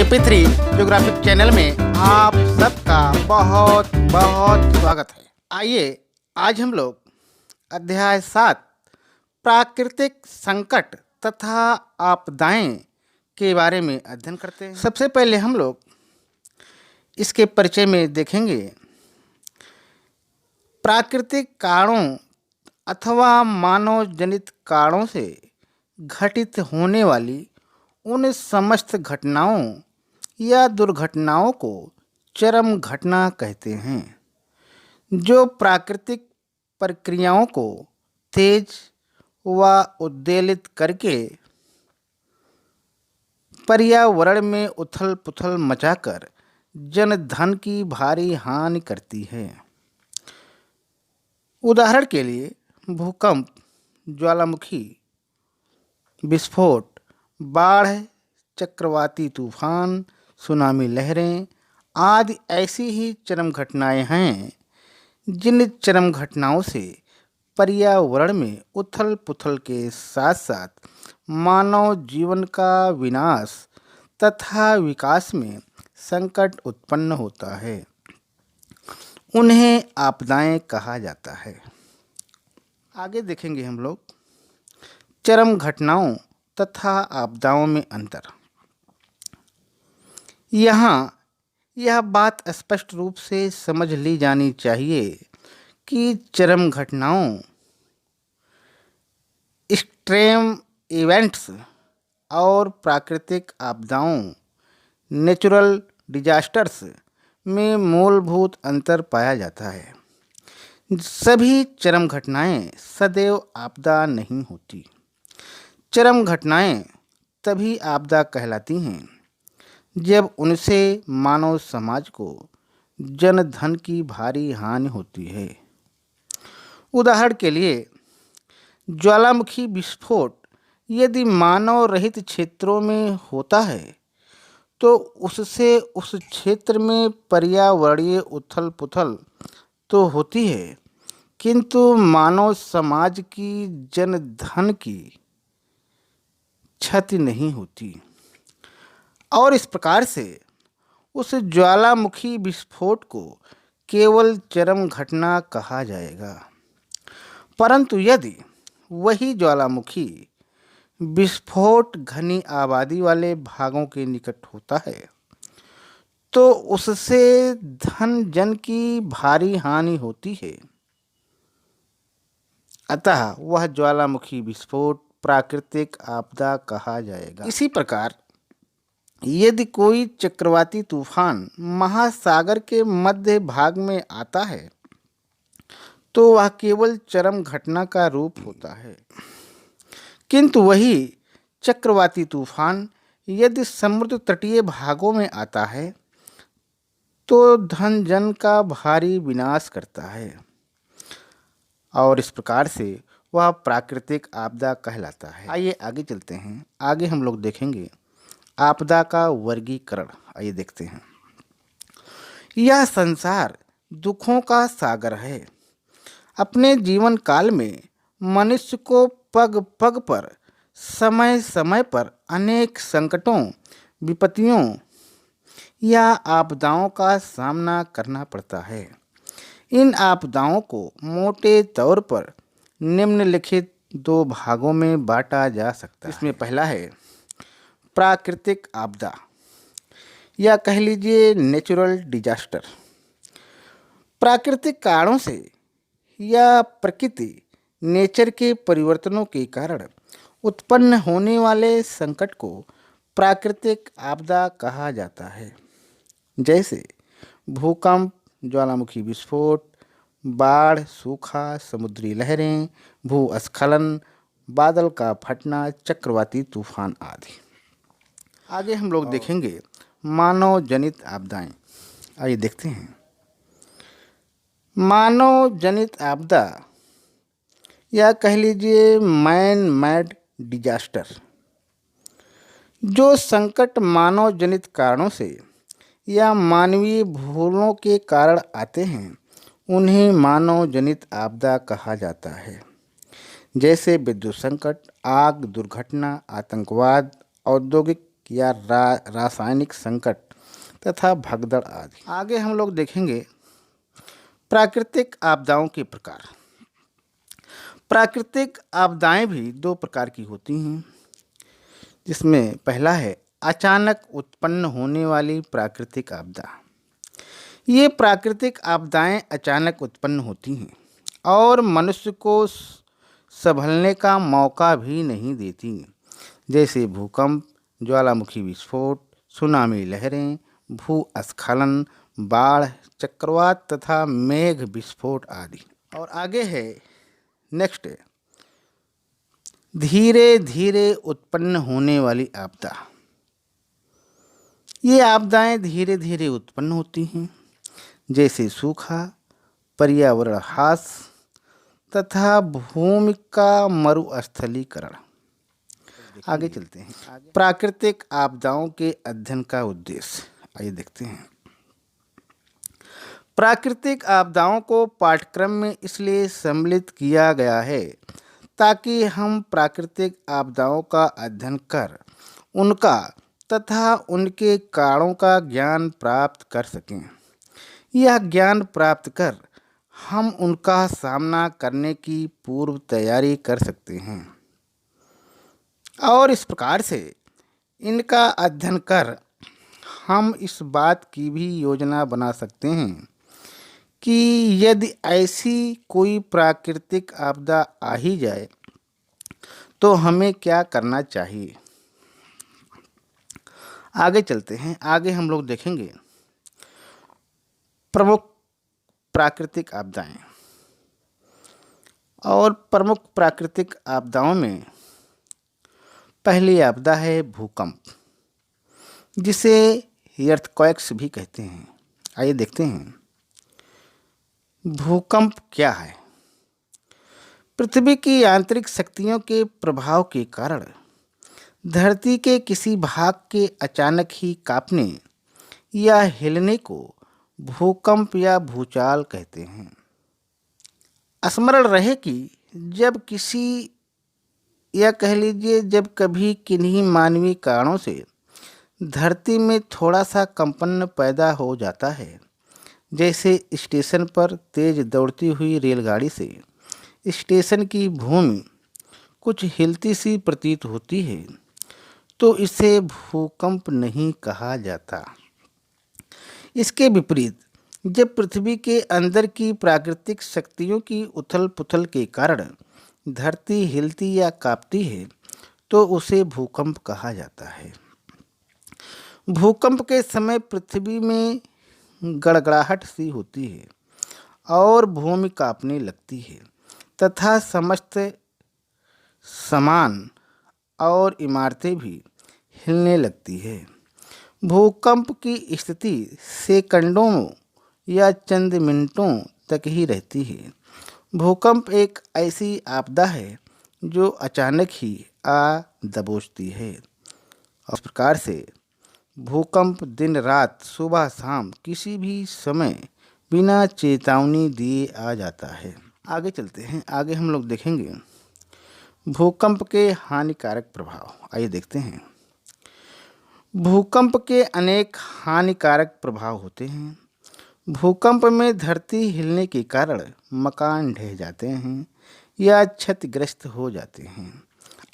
AP3 geographic channel में आप सबका बहुत बहुत स्वागत है। आइए आज हम लोग अध्याय 7 प्राकृतिक संकट तथा आपदाएं के बारे में अध्ययन करते हैं। सबसे पहले हम लोग इसके परिचय में देखेंगे प्राकृतिक कारणों अथवा मानव जनित कारणों से घटित होने वाली उन समस्त घटनाओं या दुर्घटनाओं को चरम घटना कहते हैं, जो प्राकृतिक प्रक्रियाओं को तेज व उद्वेलित करके पर्यावरण में उथल पुथल मचाकर जन धन की भारी हानि करती है। उदाहरण के लिए भूकंप, ज्वालामुखी, विस्फोट, बाढ़, चक्रवाती तूफान, सुनामी लहरें आदि ऐसी ही चरम घटनाएं हैं जिन चरम घटनाओं से पर्यावरण में उथल पुथल के साथ साथ मानव जीवन का विनाश तथा विकास में संकट उत्पन्न होता है। उन्हें आपदाएं कहा जाता है। आगे देखेंगे हम लोग चरम घटनाओं तथा आपदाओं में अंतर। यहाँ यह बात स्पष्ट रूप से समझ ली जानी चाहिए कि चरम घटनाओं एक्सट्रीम इवेंट्स और प्राकृतिक आपदाओं नेचुरल डिजास्टर्स में मूलभूत अंतर पाया जाता है। सभी चरम घटनाएं सदैव आपदा नहीं होती। चरम घटनाएं तभी आपदा कहलाती हैं जब उनसे मानव समाज को जन धन की भारी हानि होती है। उदाहरण के लिए ज्वालामुखी विस्फोट यदि मानव रहित क्षेत्रों में होता है तो उससे उस क्षेत्र में पर्यावरणीय उथल पुथल तो होती है, किंतु मानव समाज की जन धन की क्षति नहीं होती और इस प्रकार से उस ज्वालामुखी विस्फोट को केवल चरम घटना कहा जाएगा। परंतु यदि वही ज्वालामुखी विस्फोट घनी आबादी वाले भागों के निकट होता है तो उससे धन जन की भारी हानि होती है। अतः वह ज्वालामुखी विस्फोट प्राकृतिक आपदा कहा जाएगा। इसी प्रकार यदि कोई चक्रवाती तूफान महासागर के मध्य भाग में आता है तो वह केवल चरम घटना का रूप होता है, किंतु वही चक्रवाती तूफान यदि समुद्र तटीय भागों में आता है तो धन जन का भारी विनाश करता है और इस प्रकार से वह प्राकृतिक आपदा कहलाता है। आइए आगे चलते हैं। आगे हम लोग देखेंगे आपदा का वर्गीकरण। आइए देखते हैं। यह संसार दुखों का सागर है। अपने जीवन काल में मनुष्य को पग पग पर समय समय पर अनेक संकटों, विपत्तियों या आपदाओं का सामना करना पड़ता है। इन आपदाओं को मोटे तौर पर निम्नलिखित दो भागों में बांटा जा सकता है। इसमें पहला है प्राकृतिक आपदा या कह लीजिए नेचुरल डिजास्टर। प्राकृतिक कारणों से या प्रकृति नेचर के परिवर्तनों के कारण उत्पन्न होने वाले संकट को प्राकृतिक आपदा कहा जाता है, जैसे भूकंप, ज्वालामुखी विस्फोट, बाढ़, सूखा, समुद्री लहरें, भूस्खलन, बादल का फटना, चक्रवाती तूफान आदि। आगे हम लोग देखेंगे मानव जनित आपदाएं। आइए देखते हैं। मानव जनित आपदा या कह लीजिए मैन मेड डिजास्टर। जो संकट मानव जनित कारणों से या मानवीय भूलों के कारण आते हैं उन्हें मानव जनित आपदा कहा जाता है, जैसे विद्युत संकट, आग, दुर्घटना, आतंकवाद, औद्योगिक या रासायनिक संकट तथा भगदड़ आदि। आगे हम लोग देखेंगे प्राकृतिक आपदाओं के प्रकार। प्राकृतिक आपदाएं भी दो प्रकार की होती हैं, जिसमें पहला है अचानक उत्पन्न होने वाली प्राकृतिक आपदा। ये प्राकृतिक आपदाएं अचानक उत्पन्न होती हैं और मनुष्य को संभलने का मौका भी नहीं देती, जैसे भूकंप, ज्वालामुखी विस्फोट, सुनामी लहरें, भूस्खलन, बाढ़, चक्रवात तथा मेघ विस्फोट आदि। और आगे है नेक्स्ट, धीरे धीरे उत्पन्न होने वाली आपदा। ये आपदाएं धीरे धीरे उत्पन्न होती हैं, जैसे सूखा, पर्यावरण ह्रास तथा भूमि का मरुस्थलीकरण। आगे चलते हैं। प्राकृतिक आपदाओं के अध्ययन का उद्देश्य, आइए देखते हैं। प्राकृतिक आपदाओं को पाठ्यक्रम में इसलिए सम्मिलित किया गया है ताकि हम प्राकृतिक आपदाओं का अध्ययन कर उनका तथा उनके कारणों का ज्ञान प्राप्त कर सकें। यह ज्ञान प्राप्त कर हम उनका सामना करने की पूर्व तैयारी कर सकते हैं और इस प्रकार से इनका अध्ययन कर हम इस बात की भी योजना बना सकते हैं कि यदि ऐसी कोई प्राकृतिक आपदा आ ही जाए तो हमें क्या करना चाहिए। आगे चलते हैं। आगे हम लोग देखेंगे प्रमुख प्राकृतिक आपदाएं। और प्रमुख प्राकृतिक आपदाओं में पहली आपदा है भूकंप, जिसे अर्थक्वेक्स भी कहते हैं। आइए देखते हैं भूकंप क्या है। पृथ्वी की आंतरिक शक्तियों के प्रभाव के कारण धरती के किसी भाग के अचानक ही कांपने या हिलने को भूकंप या भूचाल कहते हैं। स्मरण रहे कि जब किसी या कह लीजिए जब कभी किन्हीं मानवीय कारणों से धरती में थोड़ा सा कंपन पैदा हो जाता है, जैसे स्टेशन पर तेज दौड़ती हुई रेलगाड़ी से स्टेशन की भूमि कुछ हिलती सी प्रतीत होती है, तो इसे भूकंप नहीं कहा जाता। इसके विपरीत जब पृथ्वी के अंदर की प्राकृतिक शक्तियों की उथल पुथल के कारण धरती हिलती या कांपती है, तो उसे भूकंप कहा जाता है। भूकंप के समय पृथ्वी में गड़गड़ाहट सी होती है और भूमि कांपने लगती है तथा समस्त सामान और इमारतें भी हिलने लगती है। भूकंप की स्थिति सेकंडों या चंद मिनटों तक ही रहती है। भूकंप एक ऐसी आपदा है जो अचानक ही आ दबोचती है। इस प्रकार से भूकंप दिन रात सुबह शाम किसी भी समय बिना चेतावनी दिए आ जाता है। आगे चलते हैं। आगे हम लोग देखेंगे भूकंप के हानिकारक प्रभाव। आइए देखते हैं। भूकंप के अनेक हानिकारक प्रभाव होते हैं। भूकंप में धरती हिलने के कारण मकान ढह जाते हैं या क्षतिग्रस्त हो जाते हैं,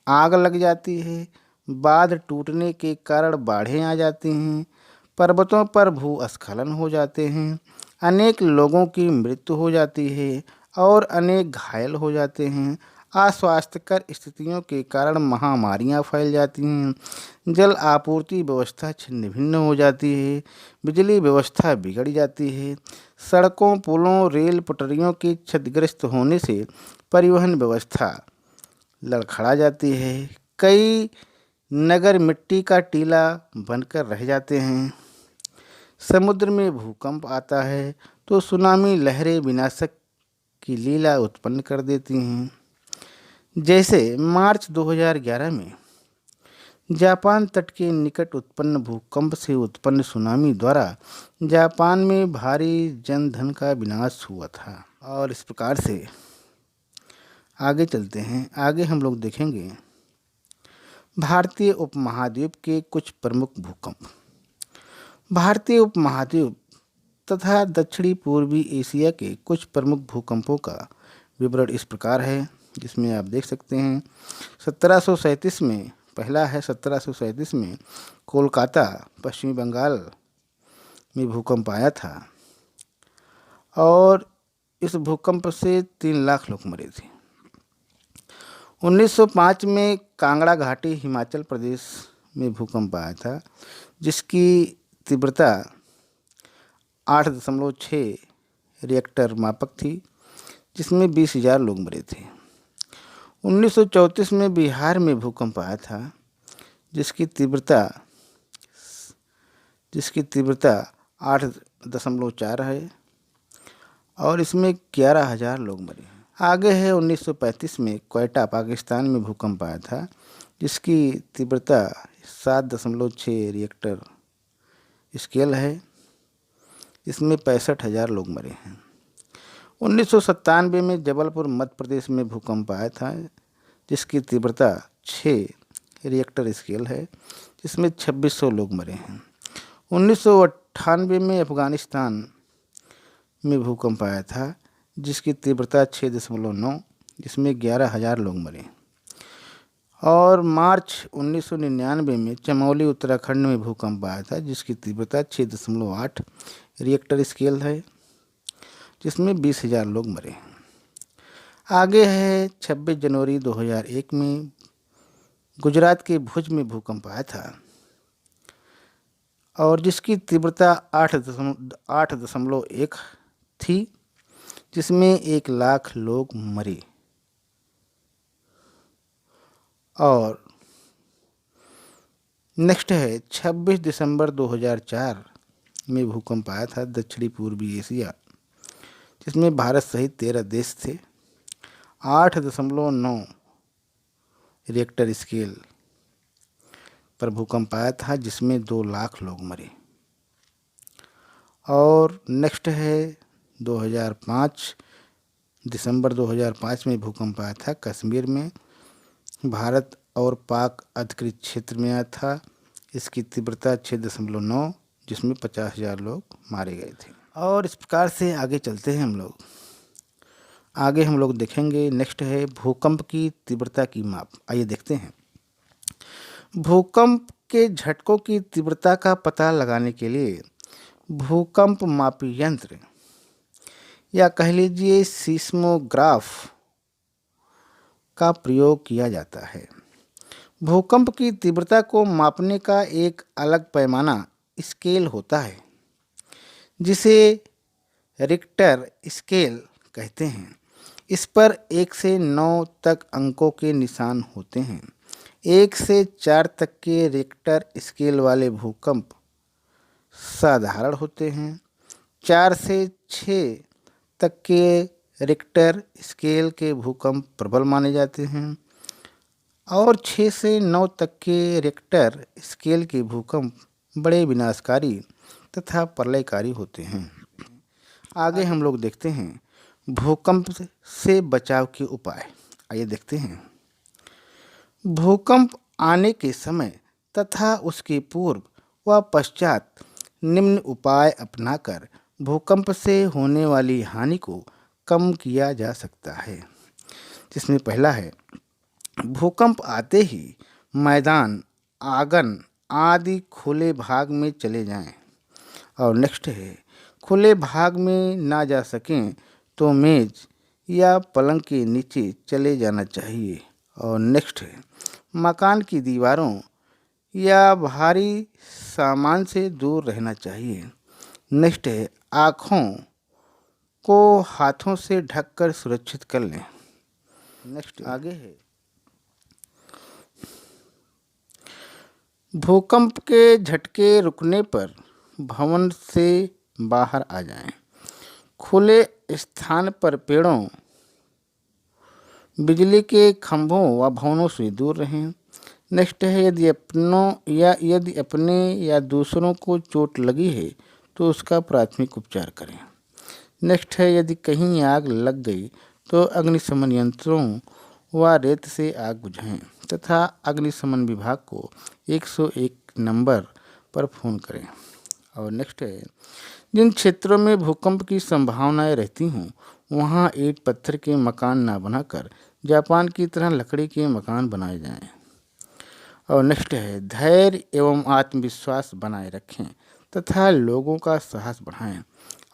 आग लग जाती है, बांध टूटने के कारण बाढ़ें आ जाती हैं, पर्वतों पर भूस्खलन हो जाते हैं, अनेक लोगों की मृत्यु हो जाती है और अनेक घायल हो जाते हैं। अस्वास्थ्यकर स्थितियों के कारण महामारियां फैल जाती हैं, जल आपूर्ति व्यवस्था छिन्न भिन्न हो जाती है, बिजली व्यवस्था बिगड़ जाती है, सड़कों, पुलों, रेल पटरियों के क्षतिग्रस्त होने से परिवहन व्यवस्था लड़खड़ा जाती है, कई नगर मिट्टी का टीला बनकर रह जाते हैं। समुद्र में भूकंप आता है तो सुनामी लहरें विनाशक की लीला उत्पन्न कर देती हैं। जैसे मार्च 2011 में जापान तट के निकट उत्पन्न भूकंप से उत्पन्न सुनामी द्वारा जापान में भारी जनधन का विनाश हुआ था। और इस प्रकार से आगे चलते हैं। आगे हम लोग देखेंगे भारतीय उपमहाद्वीप के कुछ प्रमुख भूकंप। भारतीय उपमहाद्वीप तथा दक्षिणी पूर्वी एशिया के कुछ प्रमुख भूकंपों का विवरण इस प्रकार है, जिसमें आप देख सकते हैं 1737 में पहला है। 1737 में कोलकाता पश्चिमी बंगाल में भूकंप आया था और इस भूकंप से 3 लाख लोग मरे थे। 1905 में कांगड़ा घाटी हिमाचल प्रदेश में भूकंप आया था, जिसकी तीव्रता 8.6 रिएक्टर मापक थी, जिसमें 20,000 लोग मरे थे। 1934 में बिहार में भूकंप आया था, जिसकी तीव्रता 8.4 है और इसमें 11,000 लोग मरे। आगे है 1935 में क्वेटा पाकिस्तान में भूकंप आया था, जिसकी तीव्रता 7.6 रिएक्टर स्केल है। इसमें 65,000 लोग मरे हैं। 1997 में जबलपुर मध्य प्रदेश में भूकंप आया था, जिसकी तीव्रता 6 रिएक्टर स्केल है, जिसमें 2600 लोग मरे हैं। 1998 में अफगानिस्तान में भूकंप आया था, जिसकी तीव्रता 6.9, जिसमें 11,000 लोग मरे। और मार्च 1999 में चमोली उत्तराखंड में भूकंप आया था, जिसकी तीव्रता 6.8 रिएक्टर स्केल है, जिसमें 20,000 लोग मरे। आगे है 26 जनवरी 2001 में गुजरात के भुज में भूकंप आया था और जिसकी तीव्रता 8.1 थी, जिसमें 1 लाख लोग मरे। और नेक्स्ट है 26 दिसंबर 2004 में भूकंप आया था दक्षिणी पूर्वी एशिया, जिसमें भारत सहित 13 देश थे। 8.9 रिएक्टर स्केल पर भूकंप आया था, जिसमें 2 लाख लोग मरे। और नेक्स्ट है 2005 दिसंबर 2005 में भूकंप आया था कश्मीर में, भारत और पाक अधिकृत क्षेत्र में आया था। इसकी तीव्रता 6.9, जिसमें 50,000 लोग मारे गए थे। और इस प्रकार से आगे चलते हैं हम लोग। आगे हम लोग देखेंगे नेक्स्ट है भूकंप की तीव्रता की माप। आइए देखते हैं। भूकंप के झटकों की तीव्रता का पता लगाने के लिए भूकंप मापी यंत्र या कह लीजिए सीस्मोग्राफ का प्रयोग किया जाता है। भूकंप की तीव्रता को मापने का एक अलग पैमाना स्केल होता है, जिसे रिक्टर स्केल कहते हैं। इस पर 1 से 9 तक अंकों के निशान होते हैं। 1 से 4 तक के रिक्टर स्केल वाले भूकंप साधारण होते हैं। 4 से 6 तक के रिक्टर स्केल के भूकंप प्रबल माने जाते हैं और 6 से 9 तक के रिक्टर स्केल के भूकंप बड़े विनाशकारी तथा प्रलयकारी होते हैं। आगे हम लोग देखते हैं भूकंप से बचाव के उपाय। आइए देखते हैं। भूकंप आने के समय तथा उसके पूर्व व पश्चात निम्न उपाय अपनाकर भूकंप से होने वाली हानि को कम किया जा सकता है। जिसमें पहला है भूकंप आते ही मैदान, आंगन आदि खुले भाग में चले जाएं। और नेक्स्ट है खुले भाग में ना जा सकें तो मेज या पलंग के नीचे चले जाना चाहिए। और नेक्स्ट है मकान की दीवारों या भारी सामान से दूर रहना चाहिए। नेक्स्ट है आँखों को हाथों से ढककर सुरक्षित कर लें। नेक्स्ट आगे है भूकंप के झटके रुकने पर भवन से बाहर आ जाएं। खुले स्थान पर पेड़ों, बिजली के खंभों व भवनों से दूर रहें। नेक्स्ट है यदि अपने या दूसरों को चोट लगी है तो उसका प्राथमिक उपचार करें। नेक्स्ट है यदि कहीं आग लग गई तो अग्निशमन यंत्रों व रेत से आग बुझाएं तथा अग्निशमन विभाग को 101 नंबर पर फ़ोन करें। और नेक्स्ट है, जिन क्षेत्रों में भूकंप की संभावनाएं रहती हों वहां ईंट पत्थर के मकान ना बनाकर जापान की तरह लकड़ी के मकान बनाए जाएं। और नेक्स्ट है, धैर्य एवं आत्मविश्वास बनाए रखें तथा लोगों का साहस बढ़ाएं।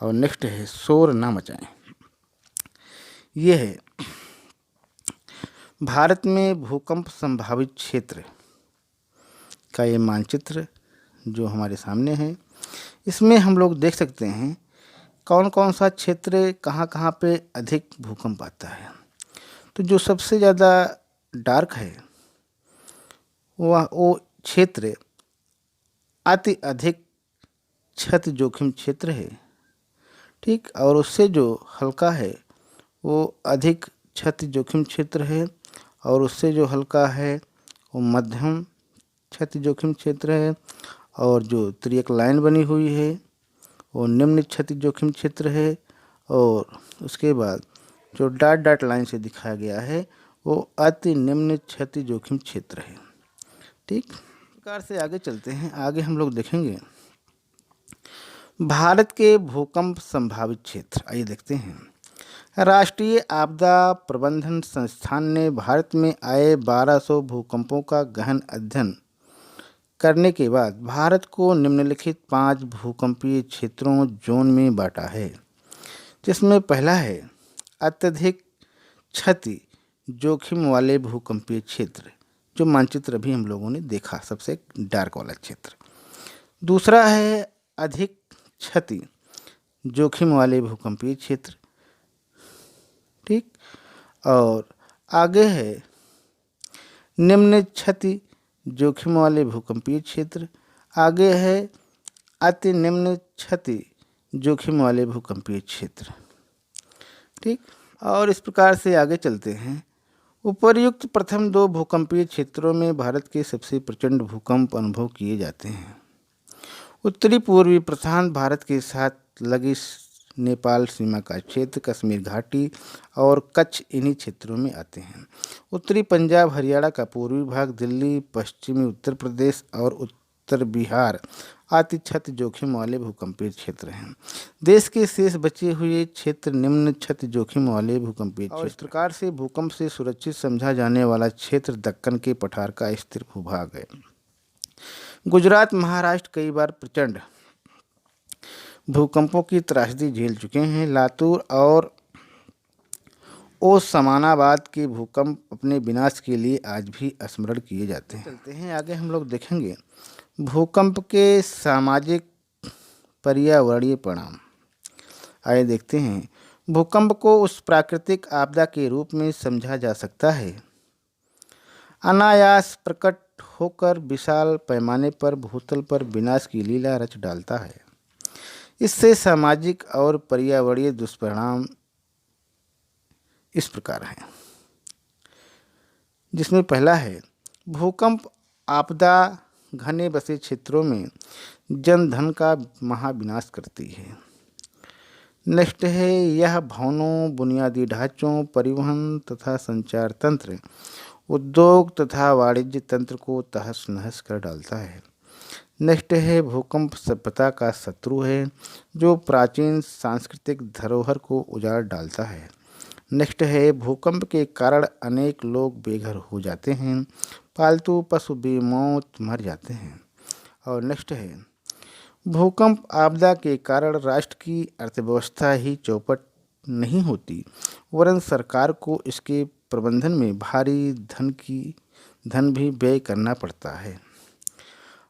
और नेक्स्ट है, शोर ना मचाएं। ये है भारत में भूकंप संभावित क्षेत्र का ये मानचित्र जो हमारे सामने है। इसमें हम लोग देख सकते हैं कौन कौन सा क्षेत्र कहाँ कहाँ पे अधिक भूकंप आता है। तो जो सबसे ज़्यादा डार्क है वो क्षेत्र अति अधिक क्षति जोखिम क्षेत्र है, ठीक। और उससे जो हल्का है वो अधिक क्षति जोखिम क्षेत्र है, और उससे जो हल्का है वो मध्यम क्षति जोखिम क्षेत्र है, और जो तिर्यक लाइन बनी हुई है वो निम्न क्षति जोखिम क्षेत्र है, और उसके बाद जो डॉट डॉट लाइन से दिखाया गया है वो अति निम्न क्षति जोखिम क्षेत्र है, ठीक। इस प्रकार से आगे चलते हैं। आगे हम लोग देखेंगे भारत के भूकंप संभावित क्षेत्र। आइए देखते हैं। राष्ट्रीय आपदा प्रबंधन संस्थान ने भारत में आए 1200 भूकंपों का गहन अध्ययन करने के बाद भारत को निम्नलिखित 5 भूकंपीय क्षेत्रों जोन में बांटा है, जिसमें पहला है अत्यधिक क्षति जोखिम वाले भूकंपीय क्षेत्र, जो मानचित्र अभी हम लोगों ने देखा, सबसे डार्क वाला क्षेत्र। दूसरा है अधिक क्षति जोखिम वाले भूकंपीय क्षेत्र, ठीक। और आगे है निम्न क्षति जोखिम वाले भूकंपीय क्षेत्र, आगे है अति निम्न क्षति जोखिम वाले भूकंपीय क्षेत्र, ठीक। और इस प्रकार से आगे चलते हैं। उपर्युक्त प्रथम 2 भूकंपीय क्षेत्रों में भारत के सबसे प्रचंड भूकंप अनुभव किए जाते हैं। उत्तरी पूर्वी प्रशांत भारत के साथ लगी नेपाल सीमा का क्षेत्र, कश्मीर घाटी और कच्छ इन्हीं क्षेत्रों में आते हैं। उत्तरी पंजाब हरियाणा का पूर्वी भाग, दिल्ली, पश्चिमी उत्तर प्रदेश और उत्तर बिहार अति क्षति जोखिम वाले भूकंपीय क्षेत्र हैं। देश के शेष बचे हुए क्षेत्र निम्न क्षति जोखिम वाले भूकंपीय क्षेत्र। इस प्रकार से भूकंप से सुरक्षित समझा जाने वाला क्षेत्र दक्कन के पठार का स्थिर भूभाग है। गुजरात, महाराष्ट्र कई बार प्रचंड भूकंपों की त्रासदी झेल चुके हैं। लातूर और ओस्मानाबाद के भूकंप अपने विनाश के लिए आज भी स्मरण किए जाते हैं। चलते हैं आगे, हम लोग देखेंगे भूकंप के सामाजिक पर्यावरणीय परिणाम। आइए देखते हैं। भूकंप को उस प्राकृतिक आपदा के रूप में समझा जा सकता है अनायास प्रकट होकर विशाल पैमाने पर भूतल पर विनाश की लीला रच डालता है। इससे सामाजिक और पर्यावरणीय दुष्परिणाम इस प्रकार हैं, जिसमें पहला है भूकंप आपदा घने बसे क्षेत्रों में जनधन का महाविनाश करती है। नेक्स्ट है, यह भवनों, बुनियादी ढांचों, परिवहन तथा संचार तंत्र, उद्योग तथा वाणिज्य तंत्र को तहस नहस कर डालता है। नेक्स्ट है, भूकंप सभ्यता का शत्रु है जो प्राचीन सांस्कृतिक धरोहर को उजाड़ डालता है। नेक्स्ट है, भूकंप के कारण अनेक लोग बेघर हो जाते हैं, पालतू पशु बेमौत मर जाते हैं। और नेक्स्ट है, भूकंप आपदा के कारण राष्ट्र की अर्थव्यवस्था ही चौपट नहीं होती, वरन सरकार को इसके प्रबंधन में भारी धन भी व्यय करना पड़ता है।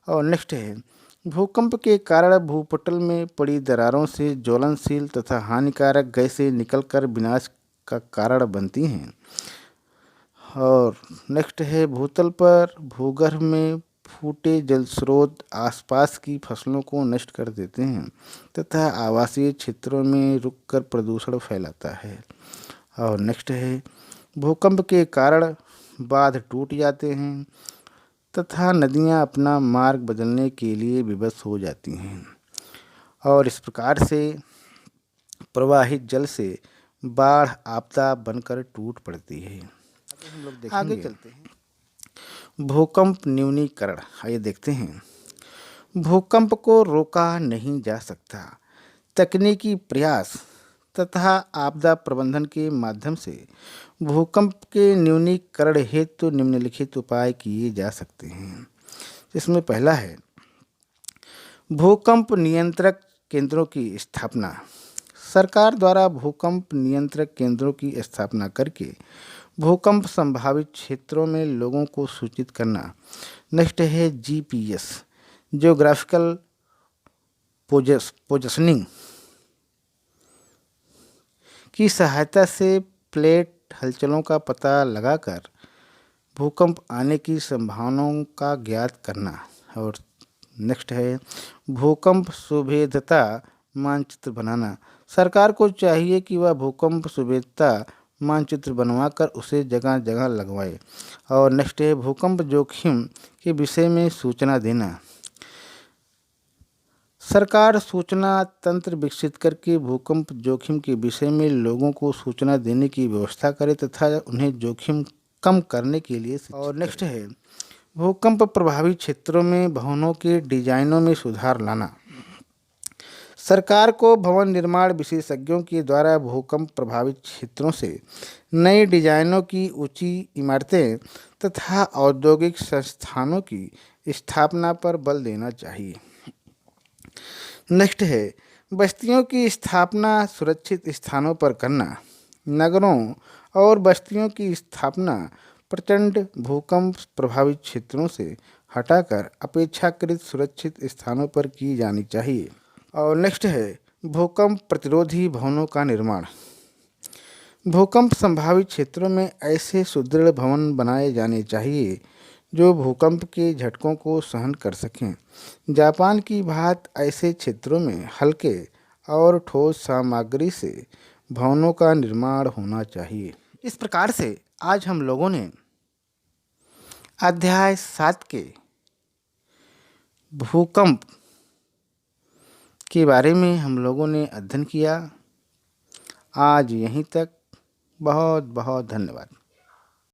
और नेक्स्ट है, भूकंप के कारण भूपटल में पड़ी दरारों से ज्वलनशील तथा हानिकारक गैसें निकलकर विनाश का कारण बनती हैं। और नेक्स्ट है, भूतल पर भूगर्भ में फूटे जल स्रोत आसपास की फसलों को नष्ट कर देते हैं तथा आवासीय क्षेत्रों में रुककर प्रदूषण फैलाता है। और नेक्स्ट है, भूकंप के कारण बांध टूट जाते हैं तथा नदियां अपना मार्ग बदलने के लिए विवश हो जाती हैं, और इस प्रकार से प्रवाहित जल से बाढ़ आपदा बनकर टूट पड़ती है। हम लोग देखेंगे। आगे चलते हैं। भूकंप न्यूनीकरण, आइए देखते हैं। भूकंप को रोका नहीं जा सकता। तकनीकी प्रयास तथा आपदा प्रबंधन के माध्यम से भूकंप के न्यूनीकरण हेतु निम्नलिखित उपाय किए जा सकते हैं। इसमें पहला है भूकंप नियंत्रक केंद्रों की स्थापना। सरकार द्वारा भूकंप नियंत्रक केंद्रों की स्थापना करके भूकंप संभावित क्षेत्रों में लोगों को सूचित करना। नेक्स्ट है जीपीएस, जियोग्राफिकल पोजिशनिंग की सहायता से प्लेट हलचलों का पता लगाकर भूकंप आने की संभावनाओं का ज्ञात करना। और नेक्स्ट है भूकंप सुभेद्यता मानचित्र बनाना। सरकार को चाहिए कि वह भूकंप सुभेद्यता मानचित्र बनवाकर उसे जगह जगह लगवाए। और नेक्स्ट है भूकंप जोखिम के विषय में सूचना देना। सरकार सूचना तंत्र विकसित करके भूकंप जोखिम के विषय में लोगों को सूचना देने की व्यवस्था करे तथा उन्हें जोखिम कम करने के लिए। और नेक्स्ट है भूकंप प्रभावित क्षेत्रों में भवनों के डिजाइनों में सुधार लाना। सरकार को भवन निर्माण विशेषज्ञों के द्वारा भूकंप प्रभावित क्षेत्रों से नई डिजाइनों की ऊंची इमारतें तथा औद्योगिक संस्थानों की स्थापना पर बल देना चाहिए। नेक्स्ट है बस्तियों की स्थापना सुरक्षित स्थानों पर करना। नगरों और बस्तियों की स्थापना प्रचंड भूकंप प्रभावित क्षेत्रों से हटाकर अपेक्षाकृत सुरक्षित स्थानों पर की जानी चाहिए। और नेक्स्ट है भूकंप प्रतिरोधी भवनों का निर्माण। भूकंप संभावित क्षेत्रों में ऐसे सुदृढ़ भवन बनाए जाने चाहिए जो भूकंप के झटकों को सहन कर सकें। जापान की भांति ऐसे क्षेत्रों में हल्के और ठोस सामग्री से भवनों का निर्माण होना चाहिए। इस प्रकार से आज हम लोगों ने अध्याय 7 के भूकंप के बारे में हम लोगों ने अध्ययन किया। आज यहीं तक। बहुत बहुत धन्यवाद।